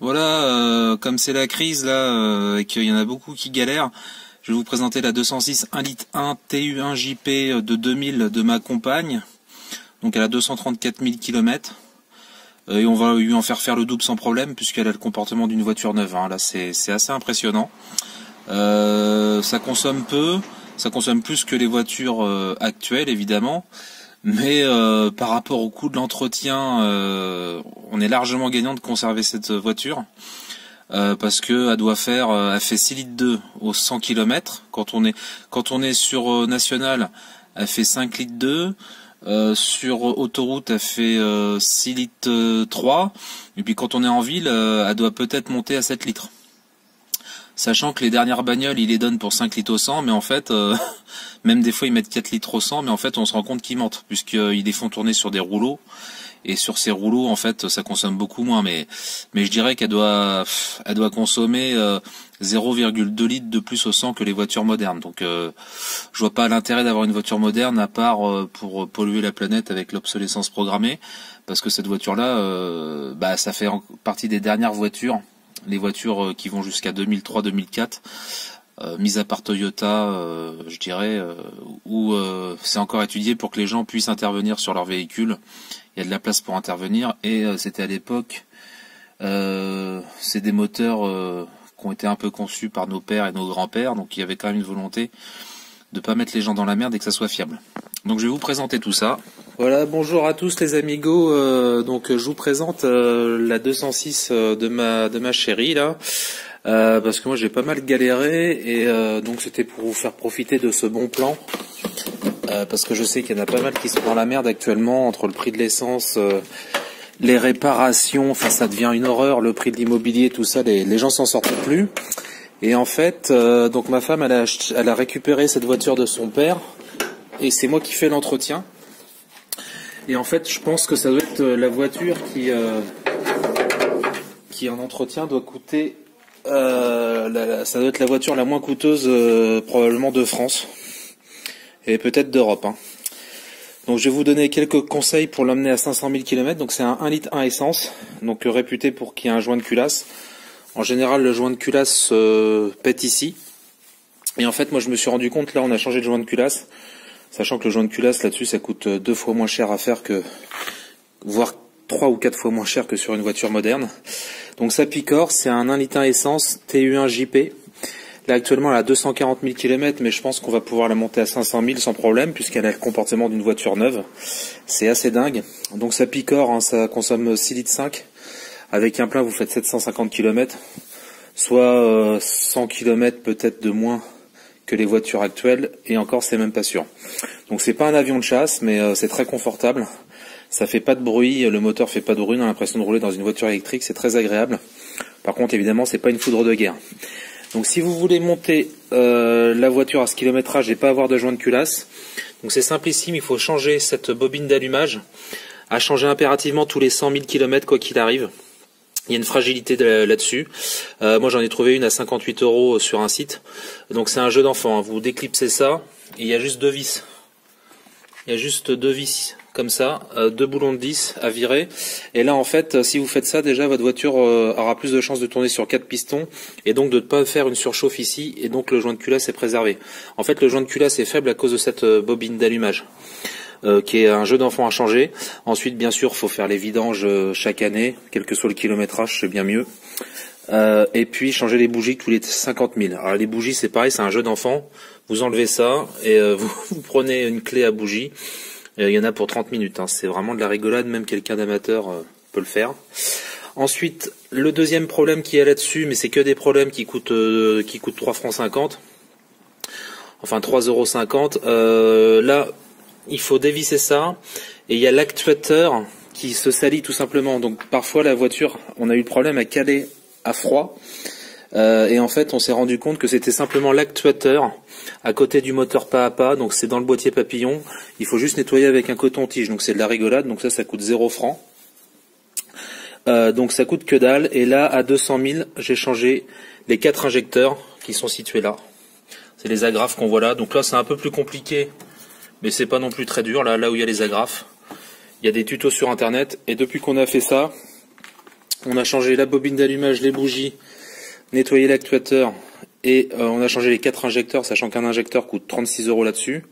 Voilà, comme c'est la crise là, et qu'il y en a beaucoup qui galèrent, je vais vous présenter la 206 1 litre 1 TU1JP de 2000 de ma compagne. Donc elle a 234 000 km. Et on va lui en faire le double sans problème, puisqu'elle a le comportement d'une voiture neuve. Hein. Là c'est assez impressionnant. Ça consomme peu, ça consomme plus que les voitures actuelles évidemment. Mais par rapport au coût de l'entretien, on est largement gagnant de conserver cette voiture. Parce que elle fait 6 litres 2 aux 100 km. Quand on est sur national, elle fait 5 litres 2. Sur autoroute, elle fait 6 litres 3. Et puis quand on est en ville, elle doit peut-être monter à 7 litres. Sachant que les dernières bagnoles, ils les donnent pour 5 litres au 100, mais en fait, même des fois ils mettent 4 litres au 100, mais en fait on se rend compte qu'ils mentent, puisqu'ils les font tourner sur des rouleaux, et sur ces rouleaux, en fait, ça consomme beaucoup moins, mais je dirais qu'elle doit consommer 0,2 litres de plus au 100 que les voitures modernes. Donc je vois pas l'intérêt d'avoir une voiture moderne, à part pour polluer la planète avec l'obsolescence programmée, parce que cette voiture-là, ça fait partie des dernières voitures, les voitures qui vont jusqu'à 2003-2004, mis à part Toyota, je dirais, où c'est encore étudié pour que les gens puissent intervenir sur leur véhicule. Il y a de la place pour intervenir, et c'était à l'époque, c'est des moteurs qui ont été un peu conçus par nos pères et nos grands-pères, donc il y avait quand même une volonté de pas mettre les gens dans la merde et que ça soit fiable. Donc je vais vous présenter tout ça. Voilà, bonjour à tous les amigos, donc je vous présente la 206 de ma chérie là, parce que moi j'ai pas mal galéré, et donc c'était pour vous faire profiter de ce bon plan, parce que je sais qu'il y en a pas mal qui sont dans la merde actuellement, entre le prix de l'essence, les réparations, enfin ça devient une horreur, le prix de l'immobilier, tout ça, les gens s'en sortent plus. Et en fait, donc ma femme elle a récupéré cette voiture de son père, et c'est moi qui fais l'entretien. Et en fait, je pense que ça doit être la voiture qui en entretien doit coûter, ça doit être la voiture la moins coûteuse probablement de France, et peut-être d'Europe. Hein. Donc je vais vous donner quelques conseils pour l'emmener à 500 000 km. Donc c'est un 1 litre 1 essence, donc réputé pour qu'il y ait un joint de culasse. En général, le joint de culasse pète ici. Et en fait, moi je me suis rendu compte, là on a changé de joint de culasse, sachant que le joint de culasse là-dessus ça coûte 2 fois moins cher à faire voire 3 ou 4 fois moins cher que sur une voiture moderne. Donc ça picore, c'est un 1 litre 1 essence TU1JP. Là actuellement elle a 240 000 km, mais je pense qu'on va pouvoir la monter à 500 000 sans problème, puisqu'elle a le comportement d'une voiture neuve. C'est assez dingue. Donc ça picore, hein, ça consomme 6 litres 5. Avec un plein vous faites 750 km, soit 100 km peut-être de moins que les voitures actuelles, et encore c'est même pas sûr. Donc c'est pas un avion de chasse, mais c'est très confortable. Ça fait pas de bruit, le moteur fait pas de bruit, on a l'impression de rouler dans une voiture électrique, c'est très agréable. Par contre évidemment c'est pas une foudre de guerre. Donc si vous voulez monter la voiture à ce kilométrage et pas avoir de joint de culasse, donc c'est simplissime, il faut changer cette bobine d'allumage, à changer impérativement tous les 100 000 km quoi qu'il arrive. Il y a une fragilité là-dessus. Moi j'en ai trouvé une à 58 € sur un site. Donc c'est un jeu d'enfant, hein. Vous déclipsez ça, et il y a juste 2 vis. Il y a juste 2 vis comme ça, 2 boulons de 10 à virer. Et là en fait, si vous faites ça, déjà votre voiture aura plus de chances de tourner sur 4 pistons, et donc de ne pas faire une surchauffe ici, et donc le joint de culasse est préservé. En fait le joint de culasse est faible à cause de cette bobine d'allumage. Qui est un jeu d'enfant à changer. Ensuite, bien sûr, faut faire les vidanges chaque année, quel que soit le kilométrage, c'est bien mieux. Et puis, changer les bougies tous les 50 000. Alors, les bougies, c'est pareil, c'est un jeu d'enfant. Vous enlevez ça, et vous prenez une clé à bougie. Il y en a pour 30 minutes. Hein. C'est vraiment de la rigolade, même quelqu'un d'amateur peut le faire. Ensuite, le deuxième problème qui est là-dessus, mais c'est que des problèmes qui coûtent 3,50 francs. Enfin, 3,50 €. Là, il faut dévisser ça, et il y a l'actuateur qui se salit tout simplement. Donc parfois la voiture, on a eu le problème à caler à froid, et en fait on s'est rendu compte que c'était simplement l'actuateur à côté du moteur pas à pas, donc c'est dans le boîtier papillon. Il faut juste nettoyer avec un coton-tige, donc c'est de la rigolade, donc ça coûte 0 francs. Donc ça coûte que dalle, et là à 200 000 j'ai changé les 4 injecteurs qui sont situés là. C'est les agrafes qu'on voit là, donc là c'est un peu plus compliqué, mais c'est pas non plus très dur, là où il y a les agrafes. Il y a des tutos sur internet, et depuis qu'on a fait ça, On a changé la bobine d'allumage, les bougies, nettoyé l'actuateur et on a changé les 4 injecteurs, sachant qu'un injecteur coûte 36 € là-dessus.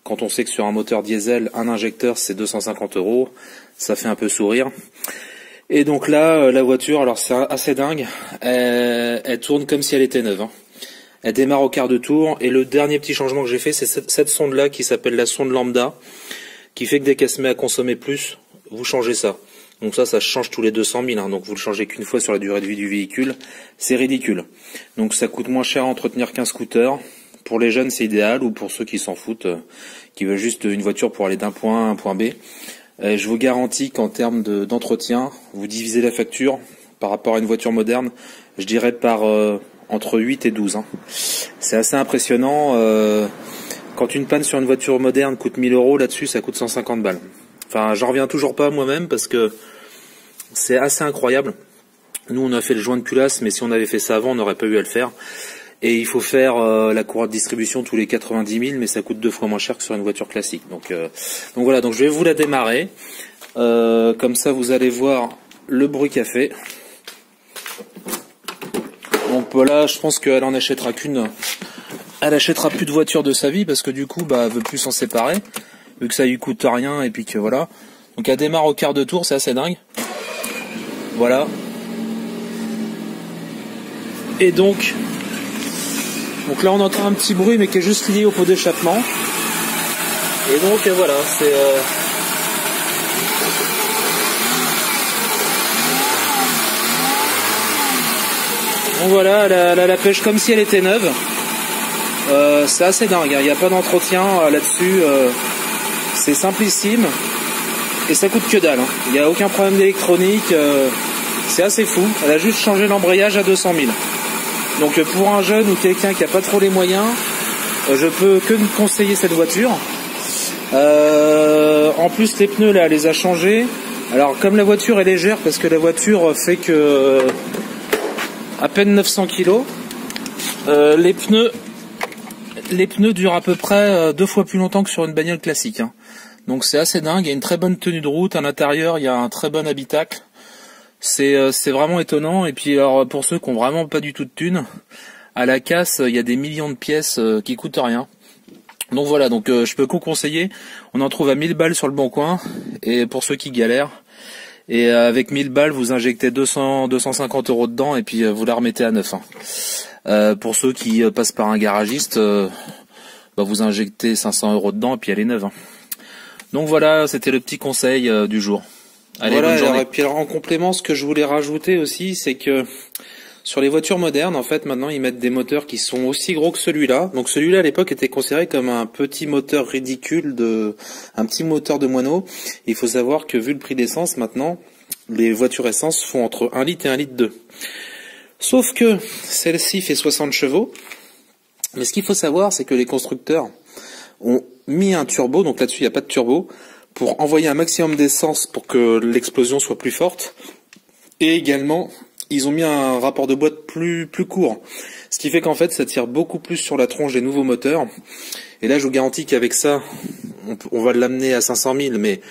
Quand on sait que sur un moteur diesel, un injecteur c'est 250 €, ça fait un peu sourire. Et donc là, la voiture, alors c'est assez dingue, elle tourne comme si elle était neuve. Hein. Elle démarre au quart de tour et le dernier petit changement que j'ai fait, c'est cette sonde-là qui s'appelle la sonde lambda, qui fait que dès qu'elle se met à consommer plus, vous changez ça. Donc ça change tous les 200 000, hein, donc vous le changez qu'une fois sur la durée de vie du véhicule, c'est ridicule. Donc ça coûte moins cher à entretenir qu'un scooter. Pour les jeunes, c'est idéal, ou pour ceux qui s'en foutent, qui veulent juste une voiture pour aller d'un point A à un point B. Je vous garantis qu'en termes d'entretien, vous divisez la facture par rapport à une voiture moderne, je dirais par entre 8 et 12. Hein. C'est assez impressionnant. Quand une panne sur une voiture moderne coûte 1000 €, là-dessus ça coûte 150 balles. Enfin, j'en reviens toujours pas moi-même parce que c'est assez incroyable. Nous, on a fait le joint de culasse, mais si on avait fait ça avant, on n'aurait pas eu à le faire. Et il faut faire la courroie de distribution tous les 90 000, mais ça coûte 2 fois moins cher que sur une voiture classique. Donc voilà, donc je vais vous la démarrer. Comme ça, vous allez voir le bruit qu'elle fait. Donc voilà, je pense qu'elle en achètera qu'une. Elle achètera plus de voiture de sa vie parce que du coup, elle veut plus s'en séparer. Vu que ça lui coûte rien et puis que voilà. Donc elle démarre au quart de tour, c'est assez dingue. Voilà. Et donc là on entend un petit bruit mais qui est juste lié au pot d'échappement. Et donc voilà, c'est donc voilà, la pêche comme si elle était neuve. C'est assez dingue, hein. Il n'y a pas d'entretien là-dessus. C'est simplissime et ça coûte que dalle. Hein. Il n'y a aucun problème d'électronique. C'est assez fou. Elle a juste changé l'embrayage à 200 000. Donc pour un jeune ou quelqu'un qui n'a pas trop les moyens, je peux que me conseiller cette voiture. En plus les pneus là, elle les a changés. Alors comme la voiture est légère, parce que la voiture fait que à peine 900 kg, les pneus durent à peu près 2 fois plus longtemps que sur une bagnole classique. Hein. Donc c'est assez dingue, il y a une très bonne tenue de route, à l'intérieur il y a un très bon habitacle. C'est vraiment étonnant. Et puis alors pour ceux qui ont vraiment pas du tout de thunes, à la casse il y a des millions de pièces qui coûtent rien. Donc voilà, donc je peux qu'en conseiller. On en trouve à 1000 balles sur le bon coin. Et pour ceux qui galèrent, et avec 1000 balles vous injectez 250 € dedans et puis vous la remettez à neuf. Hein. Pour ceux qui passent par un garagiste, vous injectez 500 € dedans et puis elle est neuve. Hein. Donc voilà, c'était le petit conseil du jour. Allez, voilà, bonne journée. Et puis alors, en complément, ce que je voulais rajouter aussi, c'est que sur les voitures modernes, en fait, maintenant, ils mettent des moteurs qui sont aussi gros que celui-là. Donc celui-là, à l'époque, était considéré comme un petit moteur ridicule, un petit moteur de moineau. Il faut savoir que vu le prix d'essence, maintenant, les voitures essence font entre 1 litre et 1 litre 2. Sauf que celle-ci fait 60 chevaux. Mais ce qu'il faut savoir, c'est que les constructeurs ont mis un turbo, donc là-dessus, il n'y a pas de turbo, pour envoyer un maximum d'essence pour que l'explosion soit plus forte. Et également, ils ont mis un rapport de boîte plus court. Ce qui fait qu'en fait, ça tire beaucoup plus sur la tronche des nouveaux moteurs. Et là, je vous garantis qu'avec ça, on va l'amener à 500 000, mais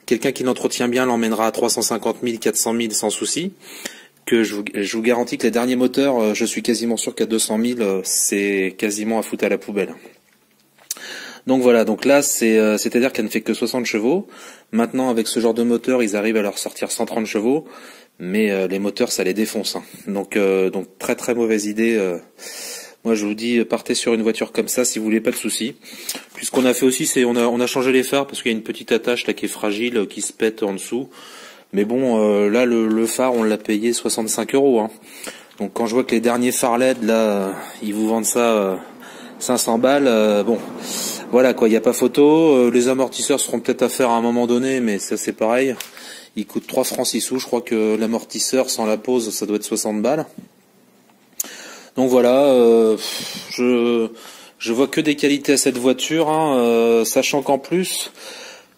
quelqu'un qui l'entretient bien l'emmènera à 350 000, 400 000 sans souci. Que je vous garantis que les derniers moteurs, je suis quasiment sûr qu'à 200 000, c'est quasiment à foutre à la poubelle. Donc voilà, donc là c'est-à-dire qu'elle ne fait que 60 chevaux. Maintenant avec ce genre de moteur, ils arrivent à leur sortir 130 chevaux, mais les moteurs ça les défonce. Hein. Donc très très mauvaise idée. Moi je vous dis, partez sur une voiture comme ça si vous voulez pas de soucis. Puis ce qu'on a fait aussi, c'est on a changé les phares parce qu'il y a une petite attache là qui est fragile, qui se pète en dessous. Mais bon, là le phare on l'a payé 65 €. Hein. Donc quand je vois que les derniers phares LED là, ils vous vendent ça 500 balles, bon. Voilà quoi, il n'y a pas photo. Les amortisseurs seront peut-être à faire à un moment donné, mais ça c'est pareil. Ils coûtent 3 francs 6 sous. Je crois que l'amortisseur sans la pose, ça doit être 60 balles. Donc voilà, je vois que des qualités à cette voiture, hein, sachant qu'en plus,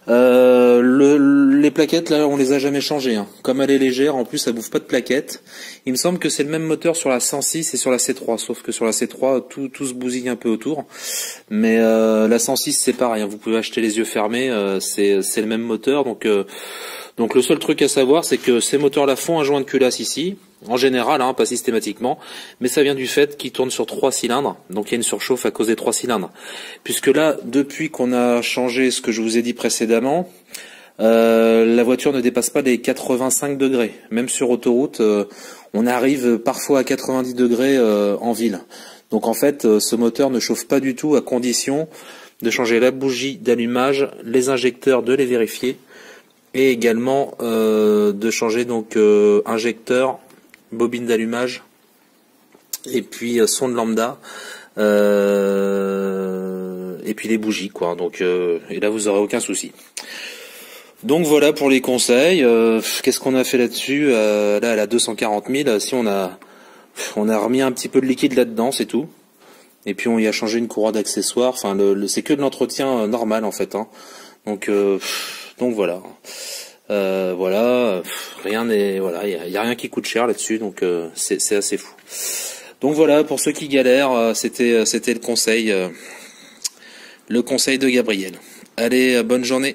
les plaquettes là, on les a jamais changées. Hein. Comme elle est légère, en plus, ça bouffe pas de plaquettes. Il me semble que c'est le même moteur sur la 106 et sur la C3, sauf que sur la C3, tout se bousille un peu autour. Mais la 106 c'est pareil, hein, vous pouvez acheter les yeux fermés, c'est le même moteur, donc Donc le seul truc à savoir, c'est que ces moteurs-là font un joint de culasse ici, en général, hein, pas systématiquement, mais ça vient du fait qu'ils tournent sur 3 cylindres, donc il y a une surchauffe à cause des 3 cylindres. Puisque là, depuis qu'on a changé ce que je vous ai dit précédemment, la voiture ne dépasse pas les 85 degrés. Même sur autoroute, on arrive parfois à 90 degrés en ville. Donc en fait, ce moteur ne chauffe pas du tout, à condition de changer la bougie d'allumage, les injecteurs, de les vérifier, et également de changer donc injecteur, bobine d'allumage, et puis sonde lambda, et puis les bougies, quoi. Donc et là vous aurez aucun souci. Donc voilà pour les conseils. Qu'est-ce qu'on a fait là-dessus? Là elle a 240 000. Si on a remis un petit peu de liquide là-dedans, c'est tout. Et puis on y a changé une courroie d'accessoires. Enfin, c'est que de l'entretien normal en fait. Hein. Donc voilà. Voilà. Rien n'est. Voilà. Il y a rien qui coûte cher là-dessus. Donc c'est assez fou. Donc voilà, pour ceux qui galèrent, c'était le conseil de Gabriel. Allez, bonne journée.